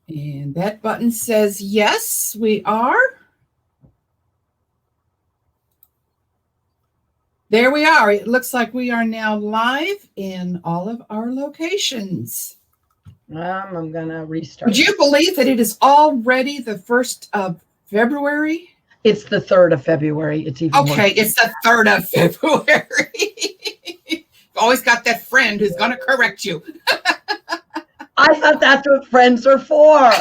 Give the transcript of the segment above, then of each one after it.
And that button says yes, we are. There we are. It looks like we are now live in all of our locations. I'm going to restart. Would you believe that it is already the 1st of February? It's the 3rd of February. It's even okay. It's the 3rd of February. Always got that friend who's going to correct you. I thought that's what friends are for.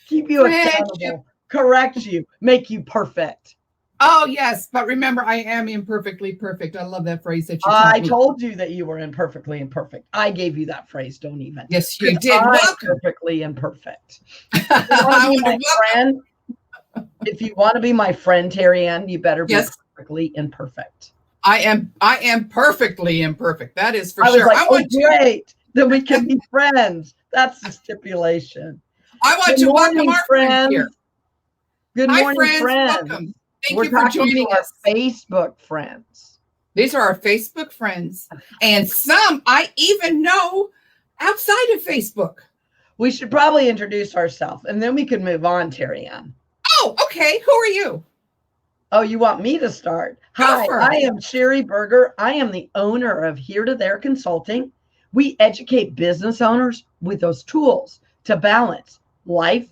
Keep you accountable, correct you, make you perfect. Oh, yes. But remember, I am imperfectly perfect. I love that phrase that you taught I me. told you that you were imperfectly imperfect. I gave you that phrase. Don't even. Yes, you did. Perfectly imperfect. If you want to be my friend, Terry Ann, you better be perfectly imperfect. I am perfectly imperfect. That is for sure. I want great. Then we can be friends. That's the stipulation. I want to welcome our friends here. Good morning, friends. Welcome. Thank you for joining us. Facebook friends. These are our Facebook friends. And some I even know outside of Facebook. We should probably introduce ourselves and then we can move on, Terry Ann. Oh, okay. Who are you? Oh, you want me to start? Hi, I am Sherry Berger. I am the owner of Here to There Consulting. We educate business owners with those tools to balance life,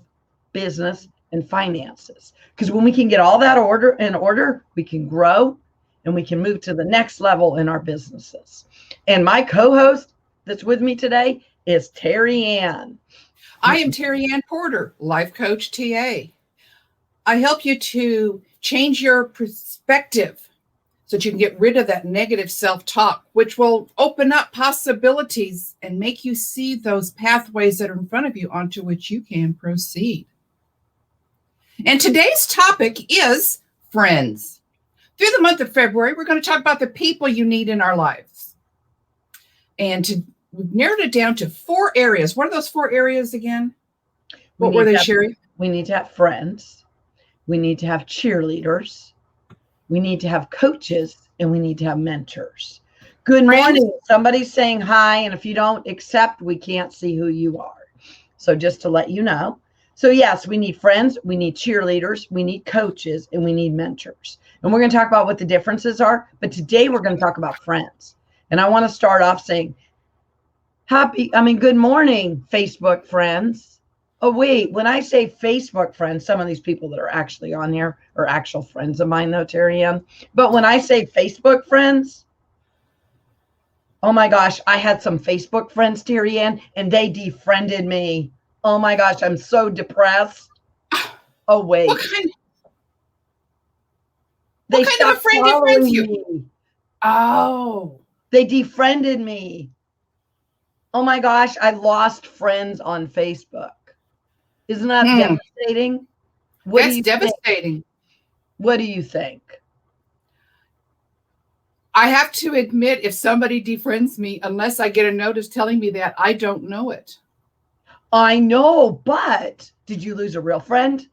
business, and finances. Because when we can get all that in order, we can grow and we can move to the next level in our businesses. And my co-host that's with me today is Terry Ann. I am Terry Ann Porter, life coach TA. I help you to change your perspective so that you can get rid of that negative self-talk, which will open up possibilities and make you see those pathways that are in front of you onto which you can proceed. And today's topic is friends. Through the month of February, we're going to talk about the people you need in our lives. And we've narrowed it down to 4 areas. What are those 4 areas again? What were they, Sherry? We need to have friends. We need to have cheerleaders. We need to have coaches, and we need to have mentors. Good morning. Somebody's saying hi, and if you don't accept, we can't see who you are. So just to let you know. So yes, we need friends, we need cheerleaders, we need coaches, and we need mentors. And we're going to talk about what the differences are. But today we're going to talk about friends. And I want to start off saying, good morning, Facebook friends. Oh, wait, when I say Facebook friends, some of these people that are actually on here are actual friends of mine, though, Terry Ann. But when I say Facebook friends, oh my gosh, I had some Facebook friends, Terry Ann, and they defriended me. Oh my gosh, I'm so depressed. Oh, wait. What kind of a friend defriends you? Oh. They defriended me. Oh my gosh, I lost friends on Facebook. Isn't that devastating? That's devastating. What do you think? I have to admit, if somebody defriends me, unless I get a notice telling me that, I don't know it. I know, but did you lose a real friend?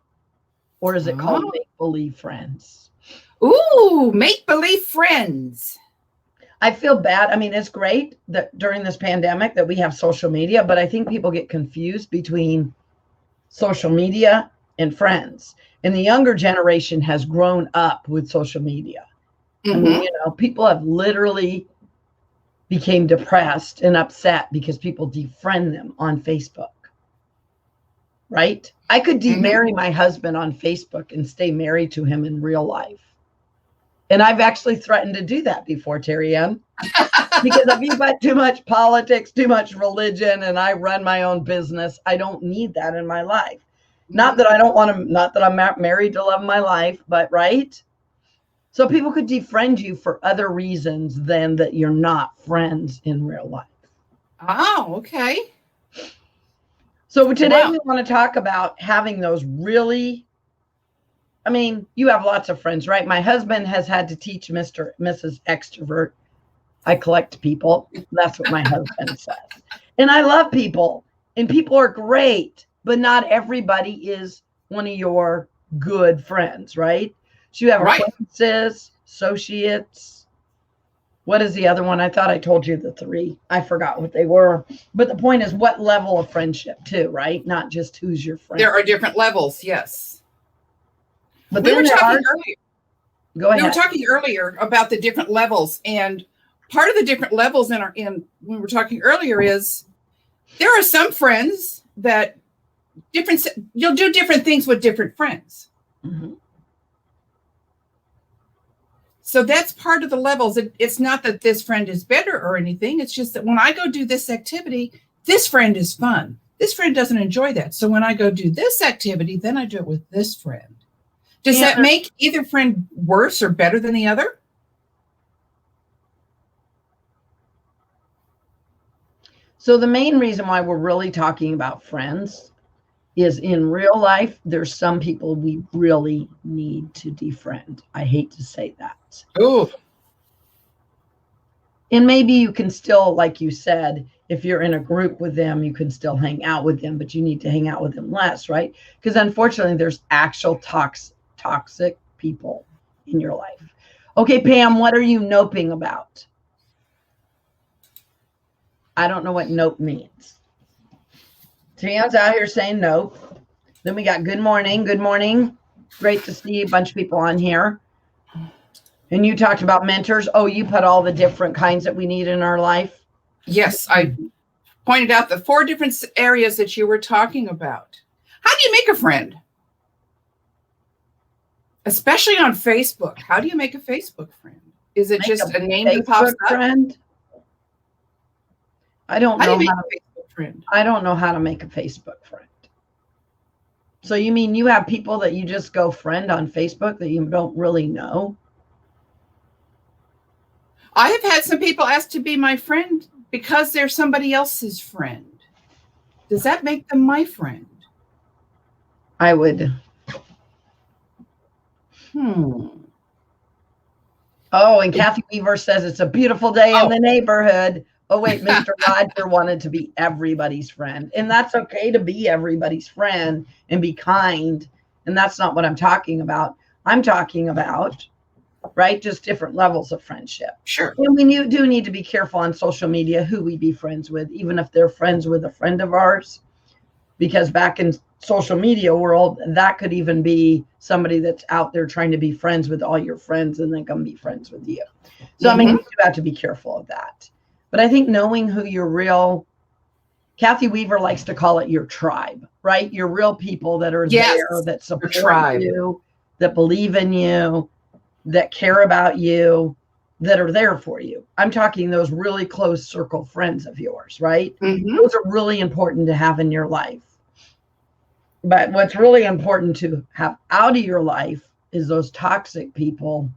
Or is it called make-believe friends? Ooh, make-believe friends. I feel bad. I mean, it's great that during this pandemic that we have social media, but I think people get confused between social media and friends. And the younger generation has grown up with social media. I mean, people have literally became depressed and upset because people defriend them on Facebook. Right? I could marry my husband on Facebook and stay married to him in real life. And I've actually threatened to do that before, Terry Ann. Because if you've got too much politics, too much religion, and I run my own business, I don't need that in my life. Not that I don't want to, not that I'm married to love my life, but right? So people could defriend you for other reasons than that you're not friends in real life. Oh, okay. So today we want to talk about having those really, I mean, you have lots of friends, right? My husband has had to teach Mrs. Extrovert. I collect people. That's what my husband says. And I love people, and people are great, but not everybody is one of your good friends, right? So you have acquaintances, associates, What is the other one? I thought I told you the three. I forgot what they were. But the point is what level of friendship too, right? Not just who's your friend. There are different levels, yes. But we then were there talking are, earlier. go ahead. We were talking earlier about the different levels, and part of the different levels in when we were talking earlier is there are some friends that you'll do different things with different friends. Mm-hmm. So that's part of the levels. It's not that this friend is better or anything. It's just that when I go do this activity, this friend is fun. This friend doesn't enjoy that. So when I go do this activity, then I do it with this friend. Does that make either friend worse or better than the other? So the main reason why we're really talking about friends is in real life, there's some people we really need to defriend. I hate to say that. Oh. And maybe you can still, like you said, if you're in a group with them, you can still hang out with them, but you need to hang out with them less, right? Because unfortunately, there's actual toxic people in your life. Okay, Pam, what are you noping about? I don't know what nope means. Tian's out here saying nope. Then we got good morning. Good morning. Great to see a bunch of people on here. And you talked about mentors. Oh, you put all the different kinds that we need in our life. Yes, I pointed out the 4 different areas that you were talking about. How do you make a friend? Especially on Facebook. How do you make a Facebook friend? Is it just a name that pops up? Friend? I don't know how do you make a Facebook friend? I don't know how to make a Facebook friend. So you mean you have people that you just go friend on Facebook that you don't really know? I have had some people ask to be my friend because they're somebody else's friend. Does that make them my friend? I would. Oh, and Kathy Weaver says it's a beautiful day in the neighborhood. Oh, wait, Mr. Roger wanted to be everybody's friend. And that's okay to be everybody's friend and be kind. And that's not what I'm talking about. I'm talking about, right, just different levels of friendship. Sure. And we do need to be careful on social media who we be friends with, even if they're friends with a friend of ours. Because back in social media world, that could even be somebody that's out there trying to be friends with all your friends and then come be friends with you. So, I mean, you do have to be careful of that. But I think knowing who your real, Kathy Weaver likes to call it your tribe, right? Your real people that are there, that support you, that believe in you, that care about you, that are there for you. I'm talking those really close circle friends of yours, right? Those are really important to have in your life. But what's really important to have out of your life is those toxic people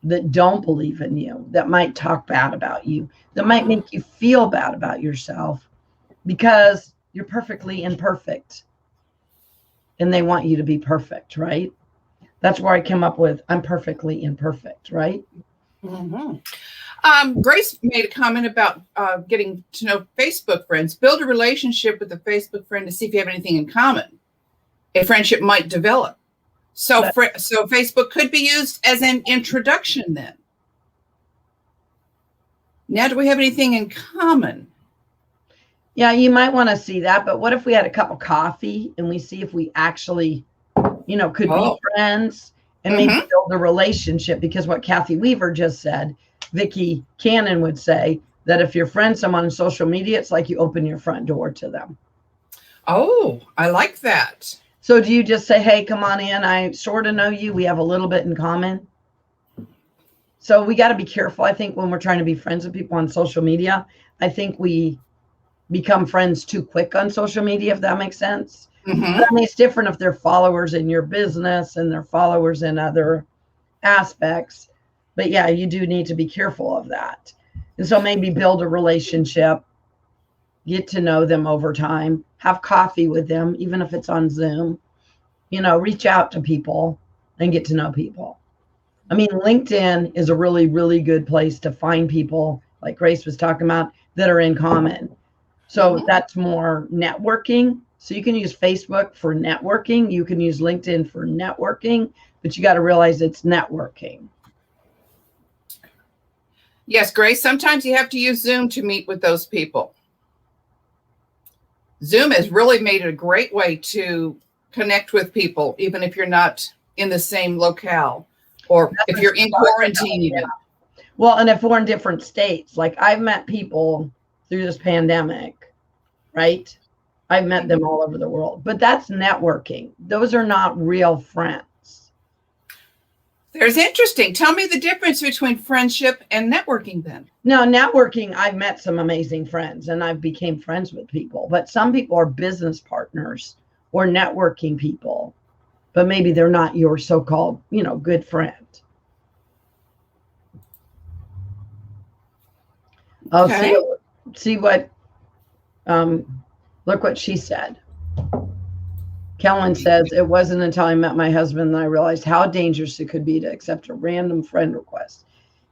that don't believe in you, that might talk bad about you, that might make you feel bad about yourself because you're perfectly imperfect and they want you to be perfect, right? That's where I came up with, I'm perfectly imperfect, right? Grace made a comment about getting to know Facebook friends. Build a relationship with a Facebook friend to see if you have anything in common. A friendship might develop. So Facebook could be used as an introduction then. Now, do we have anything in common? Yeah, you might want to see that. But what if we had a cup of coffee and we see if we actually, could be friends and maybe build a relationship? Because what Kathy Weaver just said, Vicki Cannon would say that if you're friends someone on social media, it's like you open your front door to them. Oh, I like that. So do you just say, hey, come on in. I sort of know you. We have a little bit in common. So we got to be careful. I think when we're trying to be friends with people on social media, I think we become friends too quick on social media, if that makes sense. But I mean, it's different if they're followers in your business and they're followers in other aspects. But yeah, you do need to be careful of that. And so maybe build a relationship, get to know them over time, have coffee with them, even if it's on Zoom, reach out to people and get to know people. I mean, LinkedIn is a really, really good place to find people, like Grace was talking about, that are in common. So that's more networking. So you can use Facebook for networking. You can use LinkedIn for networking, but you got to realize it's networking. Yes, Grace, sometimes you have to use Zoom to meet with those people. Zoom has really made it a great way to connect with people, even if you're not in the same locale or if you're in quarantine even. Well, and if we're in different states, like I've met people through this pandemic, right? I've met them all over the world, but that's networking. Those are not real friends. There's interesting. Tell me the difference between friendship and networking then. No, networking, I've met some amazing friends and I've became friends with people, but some people are business partners or networking people, but maybe they're not your so-called, good friend. Oh, Okay. see what, look what she said. Kellen says, it wasn't until I met my husband that I realized how dangerous it could be to accept a random friend request.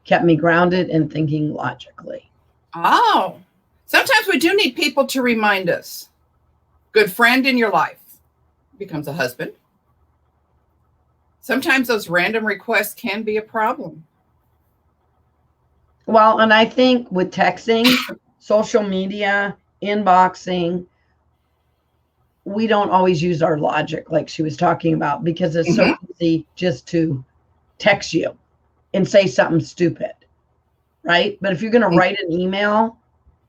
Kept me grounded and thinking logically. Oh, sometimes we do need people to remind us. Good friend in your life becomes a husband. Sometimes those random requests can be a problem. Well, and I think with texting, social media, inboxing, we don't always use our logic like she was talking about because it's so easy just to text you and say something stupid, right? But if you're going to write an email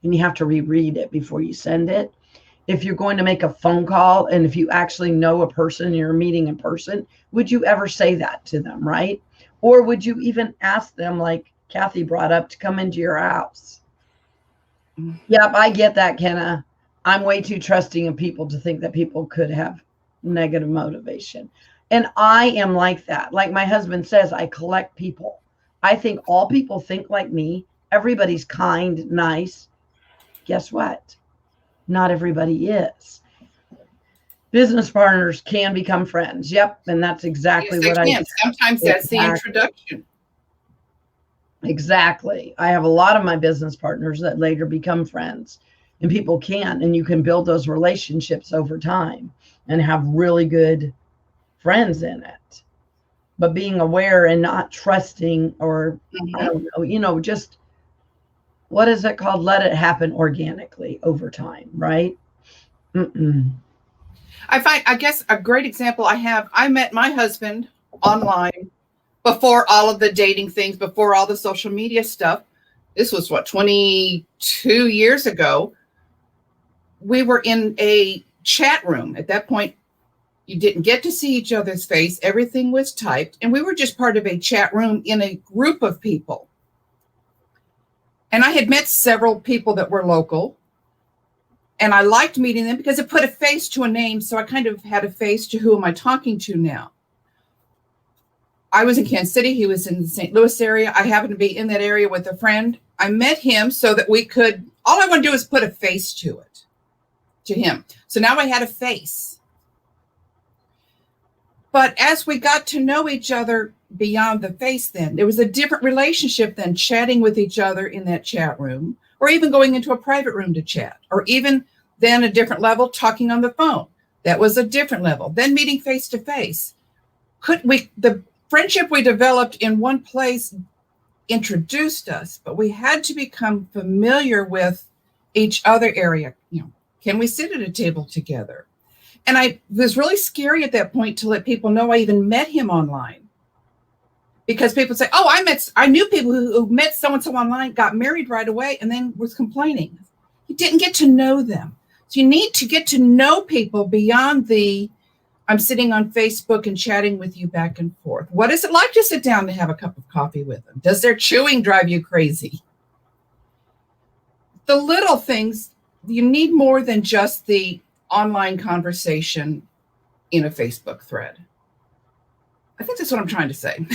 and you have to reread it before you send it, if you're going to make a phone call and if you actually know a person, you're meeting in person, would you ever say that to them, right? Or would you even ask them, like Kathy brought up, to come into your house? Yep, I get that, Kenna. I'm way too trusting of people to think that people could have negative motivation. And I am like that. Like my husband says, I collect people. I think all people think like me. Everybody's kind, nice. Guess what? Not everybody is. Business partners can become friends. Yep. And that's exactly what I do. Sometimes that's the introduction. Exactly. I have a lot of my business partners that later become friends, and people can, and you can build those relationships over time and have really good friends in it. But being aware and not trusting, or I don't know, just what is it called? Let it happen organically over time, right? I guess a great example I met my husband online before all of the dating things, before all the social media stuff. This was 22 years ago. We were in a chat room. At that point, you didn't get to see each other's face. Everything was typed. And we were just part of a chat room in a group of people. And I had met several people that were local. And I liked meeting them because it put a face to a name. So I kind of had a face to who am I talking to now. I was in Kansas City. He was in the St. Louis area. I happened to be in that area with a friend. I met him so that we could, all I want to do is put a face to it, to him. So now I had a face. But as we got to know each other beyond the face, then there was a different relationship than chatting with each other in that chat room, or even going into a private room to chat, or even then a different level, talking on the phone. That was a different level. Then meeting face to face. The friendship we developed in one place introduced us, but we had to become familiar with each other area. Can we sit at a table together? And I was really scary at that point to let people know I even met him online. Because people say, oh, I knew people who met so-and-so online, got married right away, and then was complaining. You didn't get to know them. So you need to get to know people beyond I'm sitting on Facebook and chatting with you back and forth. What is it like to sit down and have a cup of coffee with them? Does their chewing drive you crazy? The little things, you need more than just the online conversation in a Facebook thread. I think that's what I'm trying to say.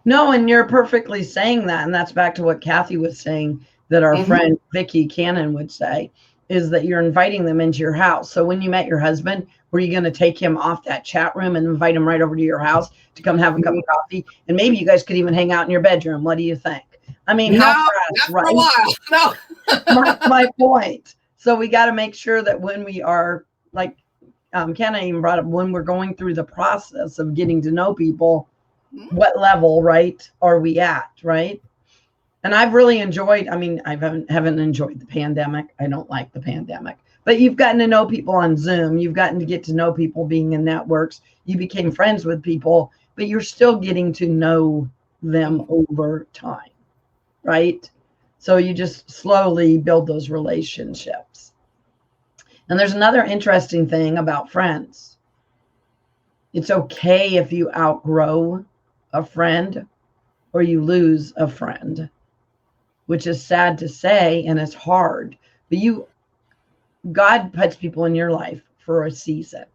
No, and you're perfectly saying that. And that's back to what Kathy was saying, that our friend Vicki Cannon would say, is that you're inviting them into your house. So when you met your husband, were you going to take him off that chat room and invite him right over to your house to come have a cup of coffee? And maybe you guys could even hang out in your bedroom. What do you think? I mean, not for a while. No. That's my point. So we got to make sure that when we are, like Kenna even brought up, when we're going through the process of getting to know people, what level, right, are we at, right? And I've really enjoyed, I mean, I haven't enjoyed the pandemic. I don't like the pandemic. But you've gotten to know people on Zoom. You've gotten to get to know people being in networks. You became friends with people, but you're still getting to know them over time, right? So you just slowly build those relationships. And there's another interesting thing about friends. It's okay if you outgrow a friend or you lose a friend, which is sad to say and it's hard. But God puts people in your life for a season,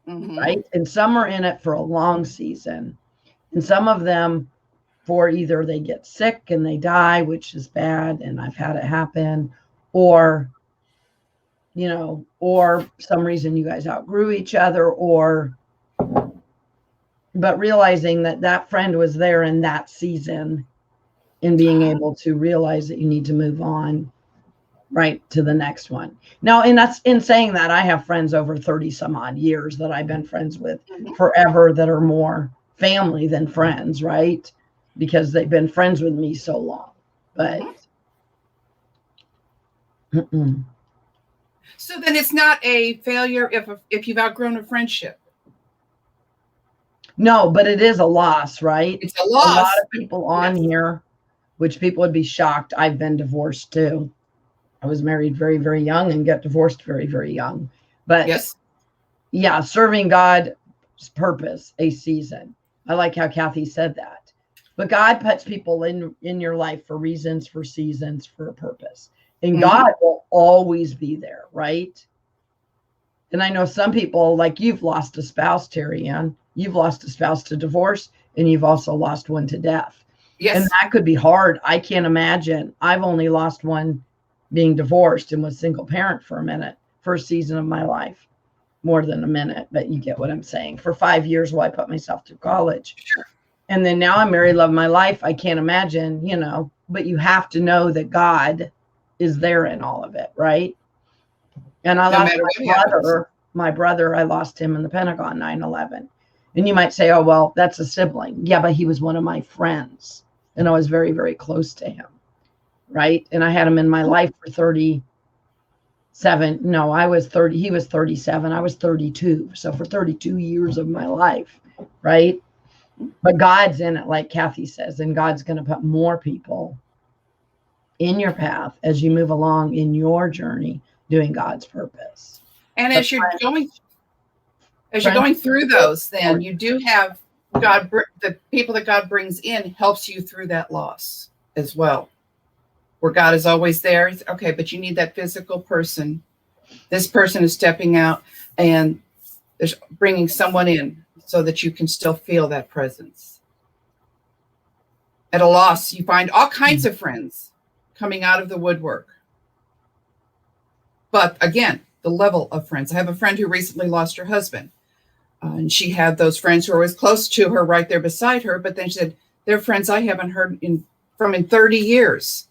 right? And some are in it for a long season. And some of them for either they get sick and they die, which is bad, and I've had it happen, or, you know, or some reason you guys outgrew each other, but realizing that that friend was there in that season and being able to realize that you need to move on right to the next one. Now, in saying that, I have friends over 30 some odd years that I've been friends with forever that are more family than friends, right? Because they've been friends with me so long. But so then it's not a failure if you've outgrown a friendship. No, but it is a loss, right? It's a loss. A lot of people on here, which people would be shocked. I've been divorced too. I was married very, very young and got divorced very, very young. But yes, yeah, serving God's purpose, a season. I like how Kathy said that. But God puts people in your life for reasons, for seasons, for a purpose. And God will always be there, right? And I know some people, like you've lost a spouse, Terry Ann. You've lost a spouse to divorce, and you've also lost one to death. yes. And that could be hard. I can't imagine. I've only lost one being divorced and was single parent for a minute, first season of my life, more than a minute, but you get what I'm saying. For 5 years while I put myself through college. Sure. And then now I'm married, love my life. I can't imagine, you know, but you have to know that God is there in all of it, right? And I lost my brother, I lost him in the Pentagon, 9/11. And you might say, oh, well, that's a sibling. Yeah, but he was one of my friends. And I was very, very close to him. Right. And I had him in my life for 37. No, I was 30. He was 37. I was 32. So for 32 years of my life. Right. But God's in it, like Kathy says, and God's going to put more people in your path as you move along in your journey doing God's purpose. And as you're going through those, then you do have God, the people that God brings in helps you through that loss as well. Where God is always there. Okay, but you need that physical person. This person is stepping out and there's bringing someone in so that you can still feel that presence. At a loss, you find all kinds of friends coming out of the woodwork. But again, the level of friends. I have a friend who recently lost her husband. And she had those friends who were always close to her right there beside her. But then she said, they're friends I haven't heard from in 30 years.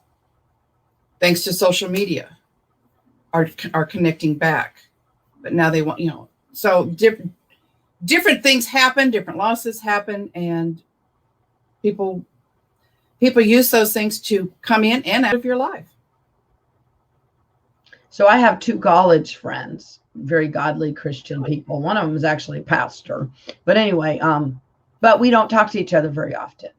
Thanks to social media, are connecting back. But now they want, you know, so different things happen, different losses happen, and people use those things to come in and out of your life. So I have 2 college friends, very godly Christian people. One of them is actually a pastor. But anyway, but we don't talk to each other very often.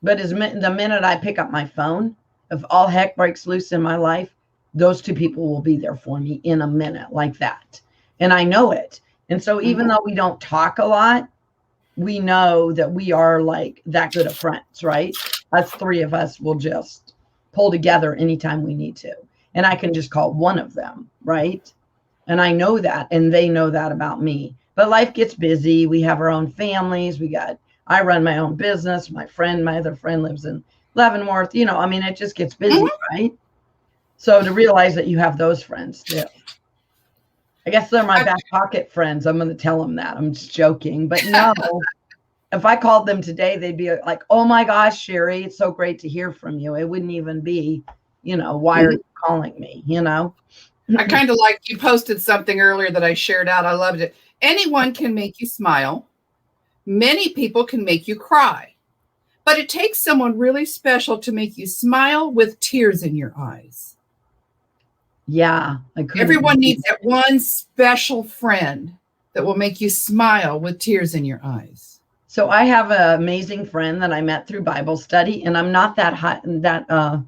But the minute I pick up my phone, if all heck breaks loose in my life, those 2 people will be there for me in a minute like that. And I know it. And so even though we don't talk a lot, we know that we are like that good of friends, right? Us 3 of us will just pull together anytime we need to. And I can just call one of them, right? And I know that, and they know that about me. But life gets busy. We have our own families. I run my own business. My other friend lives in Leavenworth, you know, I mean, it just gets busy, right? So to realize that you have those friends too. I guess they're my back pocket friends. I'm going to tell them that. I'm just joking. But no, if I called them today, they'd be like, oh my gosh, Sherry, it's so great to hear from you. It wouldn't even be, you know, why are you calling me, you know? I kind of like you posted something earlier that I shared out. I loved it. Anyone can make you smile. Many people can make you cry. But it takes someone really special to make you smile with tears in your eyes. Yeah. Everyone needs that one special friend that will make you smile with tears in your eyes. So I have an amazing friend that I met through Bible study, and I'm not that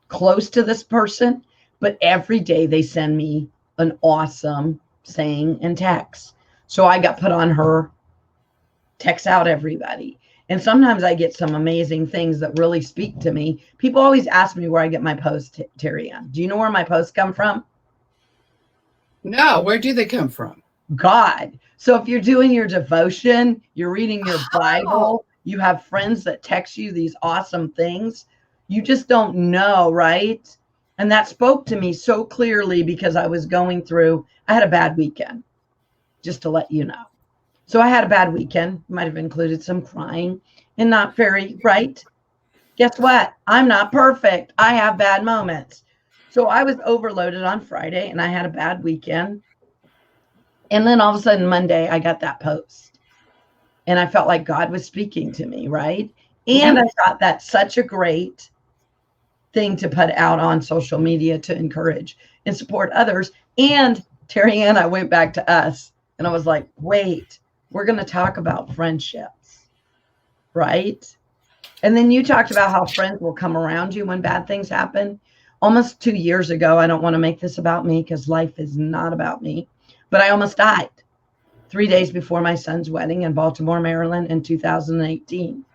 close to this person, but every day they send me an awesome saying and text. So I got put on her text out everybody. And sometimes I get some amazing things that really speak to me. People always ask me where I get my posts, Terry Ann. Do you know where my posts come from? No, where do they come from? God. So if you're doing your devotion, you're reading your Bible, you have friends that text you these awesome things, you just don't know, right? And that spoke to me so clearly because I had a bad weekend, just to let you know. So I had a bad weekend, might have included some crying and not very right. Guess what? I'm not perfect. I have bad moments. So I was overloaded on Friday and I had a bad weekend. And then all of a sudden Monday, I got that post and I felt like God was speaking to me, right? And I thought that's such a great thing to put out on social media to encourage and support others. And Terry Ann, I went back to us and I was like, wait, we're going to talk about friendships, right? And then you talked about how friends will come around you when bad things happen. Almost 2 years ago, I don't want to make this about me because life is not about me, but I almost died 3 days before my son's wedding in Baltimore, Maryland in 2018.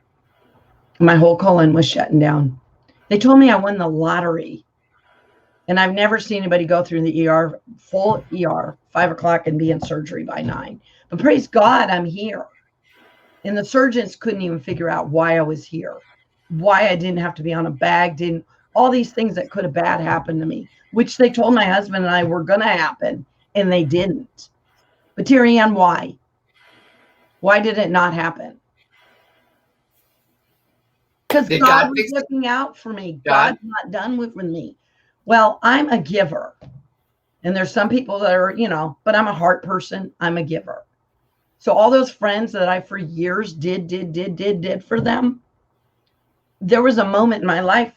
My whole colon was shutting down. They told me I won the lottery. And I've never seen anybody go through the ER, full ER, 5 o'clock and be in surgery by 9. But praise God, I'm here. And the surgeons couldn't even figure out why I was here, why I didn't have to be on a bag, all these things that could have bad happened to me, which they told my husband and I were going to happen, and they didn't. But Terry Ann, why? Why did it not happen? Because God was looking out for me. God's not done with me. Well, I'm a giver. And there's some people that are, but I'm a heart person. I'm a giver. So all those friends that I for years did for them, there was a moment in my life,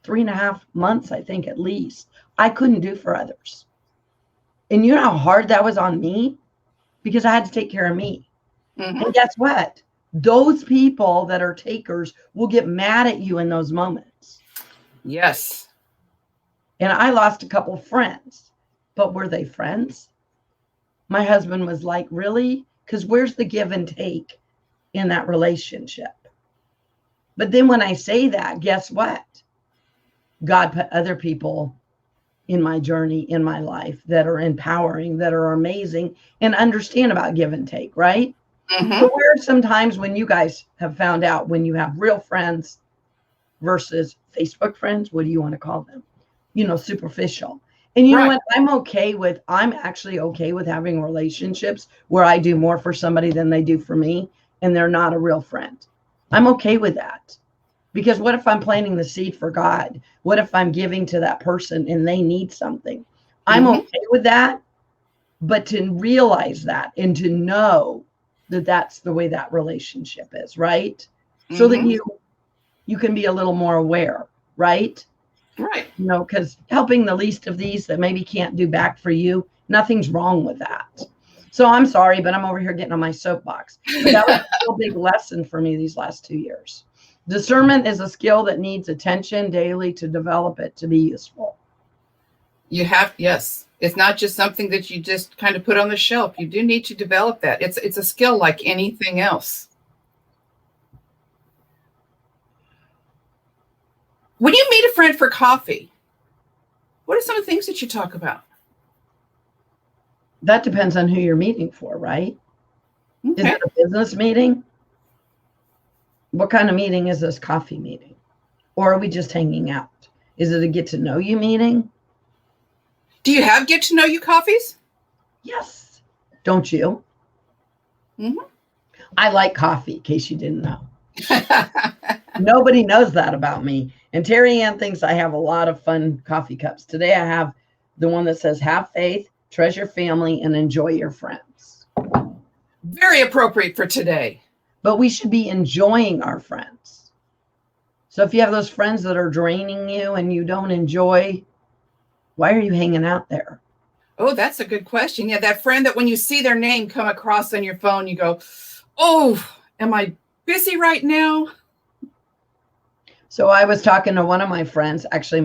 3.5 months, I think at least, I couldn't do for others. And you know how hard that was on me? Because I had to take care of me. Mm-hmm. And guess what? Those people that are takers will get mad at you in those moments. Yes. And I lost a couple friends, but were they friends? My husband was like, really? Because where's the give and take in that relationship? But then when I say that, guess what? God put other people in my journey, in my life that are empowering, that are amazing, and understand about give and take, right? Mm-hmm. So where are some times when you guys have found out when you have real friends versus Facebook friends? What do you want to call them? Superficial. And you know what? I'm actually okay with having relationships where I do more for somebody than they do for me, and they're not a real friend. I'm okay with that. Because what if I'm planting the seed for God? What if I'm giving to that person and they need something? I'm okay with that. But to realize that and to know that that's the way that relationship is, right? Mm-hmm. So that you can be a little more aware, right? Right. Because helping the least of these that maybe can't do back for you, nothing's wrong with that. So I'm sorry, but I'm over here getting on my soapbox. But that was a real big lesson for me these last 2 years. Discernment is a skill that needs attention daily to develop it to be useful. Yes. It's not just something that you just kind of put on the shelf. You do need to develop that. It's a skill like anything else. When you meet a friend for coffee, what are some of the things that you talk about? That depends on who you're meeting for, right? Okay. Is it a business meeting? What kind of meeting is this coffee meeting? Or are we just hanging out? Is it a get to know you meeting? Do you have get to know you coffees? Yes. Don't you? Mm-hmm. I like coffee, in case you didn't know. Nobody knows that about me. And Terry Ann thinks I have a lot of fun coffee cups. Today I have the one that says, have faith, treasure family, and enjoy your friends. Very appropriate for today. but we should be enjoying our friends. So if you have those friends that are draining you and you don't enjoy, why are you hanging out there? Oh, that's a good question. Yeah, that friend that when you see their name come across on your phone, you go, oh, am I busy right now? So I was talking to one of my friends, actually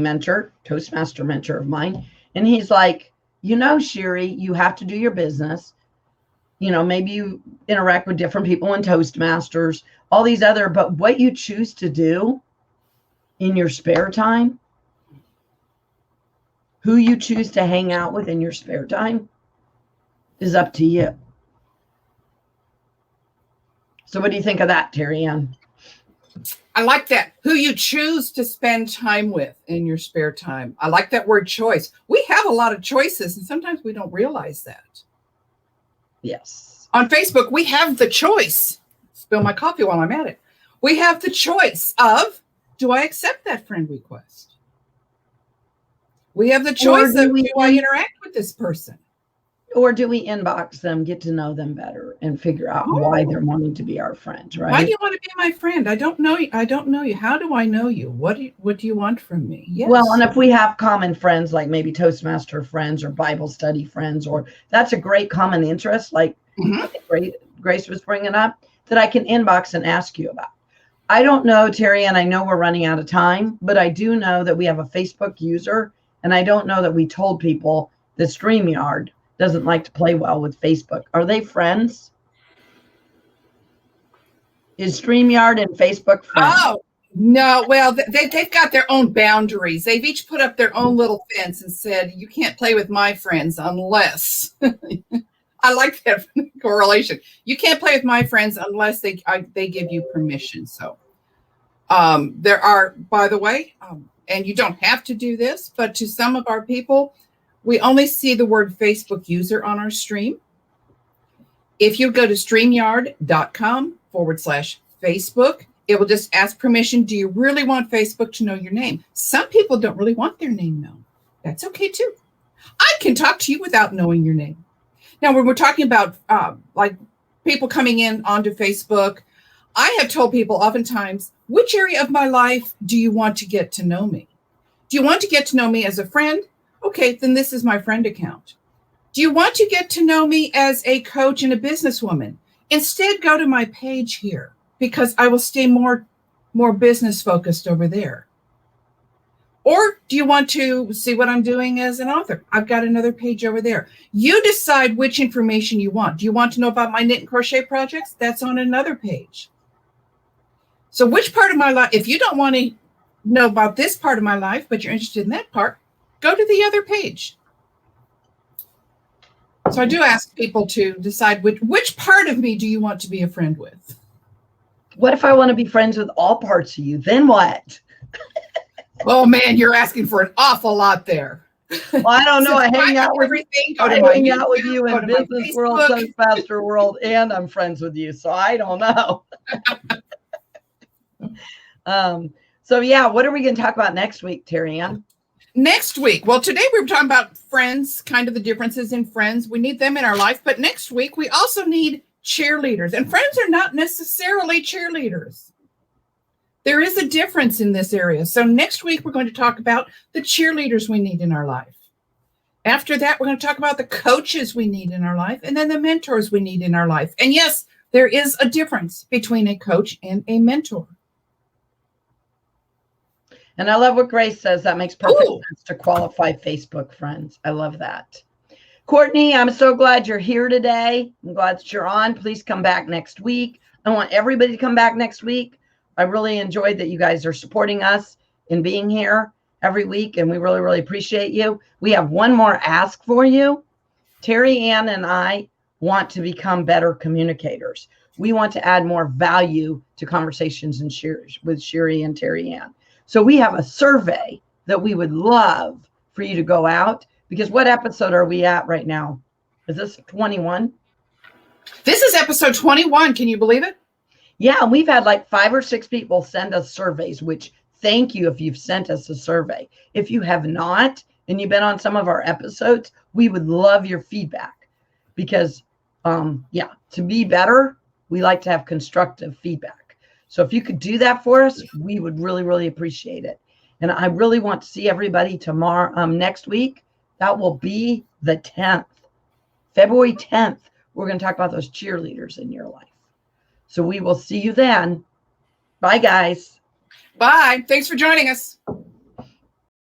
Toastmaster mentor of mine, and he's like, Sherry, you have to do your business. Maybe you interact with different people in Toastmasters, all these other, but what you choose to do in your spare time, who you choose to hang out with in your spare time is up to you. So what do you think of that, Terry Ann? I like that. Who you choose to spend time with in your spare time. I like that word choice. We have a lot of choices, and sometimes we don't realize that. Yes. On Facebook, we have the choice. Spill my coffee while I'm at it. We have the choice of, do I accept that friend request? We have the choice of, do I interact with this person? Or do we inbox them, get to know them better, and figure out why they're wanting to be our friend, right? Why do you want to be my friend? I don't know you. I don't know you. How do I know you? What do you want from me? Yes. Well, and if we have common friends, like maybe Toastmaster friends or Bible study friends, or that's a great common interest, like Grace was bringing up, that I can inbox and ask you about. I don't know, Terry, and I know we're running out of time, but I do know that we have a Facebook user, and I don't know that we told people that StreamYard doesn't like to play well with Facebook. Are they friends? Is StreamYard and Facebook friends? Oh, no. Well, they've got their own boundaries. They've each put up their own little fence and said, you can't play with my friends unless. I like that correlation. You can't play with my friends unless they give you permission. So there are, by the way, and you don't have to do this, but to some of our people, we only see the word Facebook user on our stream. If you go to streamyard.com/Facebook, it will just ask permission. Do you really want Facebook to know your name? Some people don't really want their name known. That's okay too. I can talk to you without knowing your name. Now, when we're talking about like people coming in onto Facebook, I have told people oftentimes, which area of my life do you want to get to know me? Do you want to get to know me as a friend? Okay, then this is my friend account. Do you want to get to know me as a coach and a businesswoman? Instead, go to my page here because I will stay more business focused over there. Or do you want to see what I'm doing as an author? I've got another page over there. You decide which information you want. Do you want to know about my knit and crochet projects? That's on another page. So which part of my life, if you don't want to know about this part of my life, but you're interested in that part, go to the other page. So I do ask people to decide which part of me do you want to be a friend with? What if I want to be friends with all parts of you? Then what? Oh man, you're asking for an awful lot there. Well, I don't know. I hang out with you in business world, Toastmaster world, and I'm friends with you. So I don't know. So yeah, what are we going to talk about next week, Terry Ann? Next week. Well, today we were talking about friends, kind of the differences in friends. We need them in our life. But next week, we also need cheerleaders. And friends are not necessarily cheerleaders. There is a difference in this area. So next week, we're going to talk about the cheerleaders we need in our life. After that, we're going to talk about the coaches we need in our life and then the mentors we need in our life. And yes, there is a difference between a coach and a mentor. And I love what Grace says. That makes perfect sense to qualify Facebook friends. I love that. Courtney, I'm so glad you're here today. I'm glad that you're on. Please come back next week. I want everybody to come back next week. I really enjoyed that you guys are supporting us in being here every week, and we really, really appreciate you. We have one more ask for you. Terry Ann and I want to become better communicators. We want to add more value to conversations and with Sherry and Terry Ann. So we have a survey that we would love for you to go out, because what episode are we at right now? Is this 21? This is episode 21. Can you believe it? Yeah, we've had like 5 or 6 people send us surveys, which thank you if you've sent us a survey. If you have not, and you've been on some of our episodes, we would love your feedback because, to be better, We like to have constructive feedback. So if you could do that for us, we would really, really appreciate it. And I really want to see everybody tomorrow, next week. That will be the 10th, February 10th. We're going to talk about those cheerleaders in your life. So we will see you then. Bye, guys. Bye. Thanks for joining us.